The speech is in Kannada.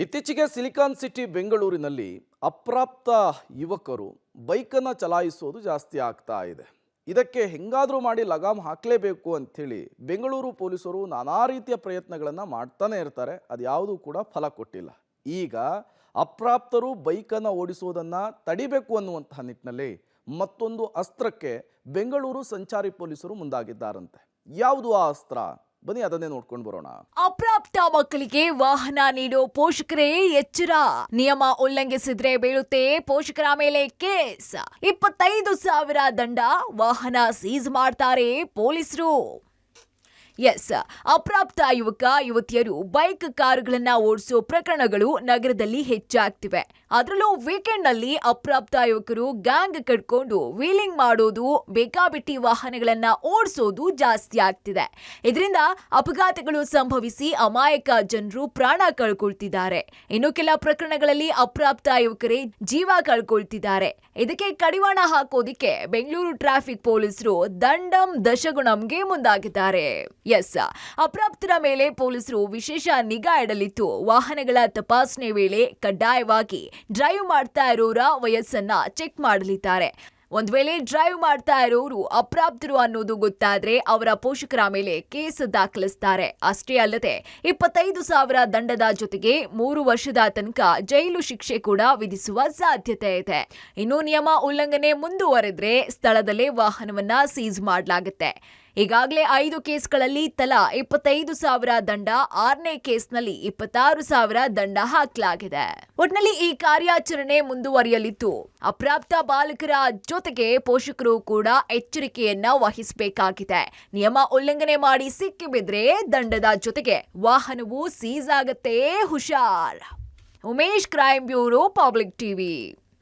ಇತ್ತೀಚೆಗೆ ಸಿಲಿಕಾನ್ ಸಿಟಿ ಬೆಂಗಳೂರಿನಲ್ಲಿ ಅಪ್ರಾಪ್ತ ಯುವಕರು ಬೈಕನ್ನು ಚಲಾಯಿಸೋದು ಜಾಸ್ತಿ ಆಗ್ತಾ ಇದೆ. ಇದಕ್ಕೆ ಹೆಂಗಾದರೂ ಮಾಡಿ ಲಗಾಮ್ ಹಾಕಲೇಬೇಕು ಅಂಥೇಳಿ ಬೆಂಗಳೂರು ಪೊಲೀಸರು ನಾನಾ ರೀತಿಯ ಪ್ರಯತ್ನಗಳನ್ನು ಮಾಡ್ತಾನೆ ಇರ್ತಾರೆ. ಅದು ಯಾವುದೂ ಕೂಡ ಫಲ ಕೊಟ್ಟಿಲ್ಲ. ಈಗ ಅಪ್ರಾಪ್ತರು ಬೈಕನ್ನು ಓಡಿಸೋದನ್ನು ತಡಿಬೇಕು ಅನ್ನುವಂತಹ ನಿಟ್ಟಿನಲ್ಲಿ ಮತ್ತೊಂದು ಅಸ್ತ್ರಕ್ಕೆ ಬೆಂಗಳೂರು ಸಂಚಾರಿ ಪೊಲೀಸರು ಮುಂದಾಗಿದ್ದಾರಂತೆ. ಯಾವುದು ಆ ಅಸ್ತ್ರ? ಬನ್ನಿ ಅದನ್ನೇ ನೋಡ್ಕೊಂಡು ಬರೋಣ. ಅಪ್ರಾಪ್ತ ಮಕ್ಕಳಿಗೆ ವಾಹನ ನೀಡೋ ಪೋಷಕರೇ ಎಚ್ಚರ. ನಿಯಮ ಉಲ್ಲಂಘಿಸಿದ್ರೆ ಬೀಳುತ್ತೆ ಪೋಷಕರ ಮೇಲೆ ಕೇಸ್. 25,000 ದಂಡ, ವಾಹನ ಸೀಸ್ ಮಾಡ್ತಾರೆ ಪೊಲೀಸರು. ಅಪ್ರಾಪ್ತ ಯುವಕ ಯುವತಿಯರು ಬೈಕ್ ಕಾರುಗಳನ್ನ ಓಡಿಸೋ ಪ್ರಕರಣಗಳು ನಗರದಲ್ಲಿ ಹೆಚ್ಚಾಗ್ತಿವೆ. ಅದರಲ್ಲೂ ವೀಕೆಂಡ್ ನಲ್ಲಿ ಅಪ್ರಾಪ್ತ ಯುವಕರು ಗ್ಯಾಂಗ್ ಕಟ್ಕೊಂಡು ವೀಲಿಂಗ್ ಮಾಡೋದು, ಬೇಕಾಬಿಟ್ಟಿ ವಾಹನಗಳನ್ನ ಓಡಿಸೋದು ಜಾಸ್ತಿ ಆಗ್ತಿದೆ. ಇದರಿಂದ ಅಪಘಾತಗಳು ಸಂಭವಿಸಿ ಅಮಾಯಕ ಜನರು ಪ್ರಾಣ ಕಳ್ಕೊಳ್ತಿದ್ದಾರೆ. ಇನ್ನು ಕೆಲ ಪ್ರಕರಣಗಳಲ್ಲಿ ಅಪ್ರಾಪ್ತ ಯುವಕರೇ ಜೀವ ಕಳ್ಕೊಳ್ತಿದ್ದಾರೆ. ಇದಕ್ಕೆ ಕಡಿವಾಣ ಹಾಕೋದಿಕ್ಕೆ ಬೆಂಗಳೂರು ಟ್ರಾಫಿಕ್ ಪೊಲೀಸರು ದಂಡಂ ದಶಗುಣಂಗೆ ಮುಂದಾಗಿದ್ದಾರೆ. ಅಪ್ರಾಪ್ತರ ಮೇಲೆ ಪೊಲೀಸರು ವಿಶೇಷ ನಿಗಾ ಇಡಲಿದ್ದು, ವಾಹನಗಳ ತಪಾಸಣೆ ವೇಳೆ ಕಡ್ಡಾಯವಾಗಿ ಡ್ರೈವ್ ಮಾಡ್ತಾ ಇರೋರ ವಯಸ್ಸನ್ನ ಚೆಕ್ ಮಾಡಲಿದ್ದಾರೆ. ಒಂದ್ ವೇಳೆ ಡ್ರೈವ್ ಮಾಡ್ತಾ ಇರೋರು ಅಪ್ರಾಪ್ತರು ಅನ್ನೋದು ಗೊತ್ತಾದ್ರೆ ಅವರ ಪೋಷಕರ ಮೇಲೆ ಕೇಸ್ ದಾಖಲಿಸ್ತಾರೆ. ಅಷ್ಟೇ ಅಲ್ಲದೆ 25,000 ದಂಡದ ಜೊತೆಗೆ 3 ವರ್ಷದ ತನಕ ಜೈಲು ಶಿಕ್ಷೆ ಕೂಡ ವಿಧಿಸುವ ಸಾಧ್ಯತೆ ಇದೆ. ಇನ್ನು ನಿಯಮ ಉಲ್ಲಂಘನೆ ಮುಂದುವರೆದ್ರೆ ಸ್ಥಳದಲ್ಲೇ ವಾಹನವನ್ನ ಸೀಸ್ ಮಾಡಲಾಗುತ್ತೆ. ಈಗಾಗಲೇ 5 ಕೇಸ್ಗಳಲ್ಲಿ ತಲಾ 25,000 ದಂಡ, 6ನೇ ಕೇಸ್ನಲ್ಲಿ 26,000 ದಂಡ ಹಾಕಲಾಗಿದೆ. ಒಟ್ನಲ್ಲಿ ಈ ಕಾರ್ಯಾಚರಣೆ ಮುಂದುವರಿಯಲಿದ್ದು, ಅಪ್ರಾಪ್ತ ಬಾಲಕರ ಜೊತೆಗೆ ಪೋಷಕರು ಕೂಡ ಎಚ್ಚರಿಕೆಯನ್ನ ವಹಿಸಬೇಕಾಗಿದೆ. ನಿಯಮ ಉಲ್ಲಂಘನೆ ಮಾಡಿ ಸಿಕ್ಕಿಬಿದ್ರೆ ದಂಡದ ಜೊತೆಗೆ ವಾಹನವು ಸೀಸ್ ಆಗತ್ತೆ. ಹುಷಾರ್. Umesh, crime bureau, public TV.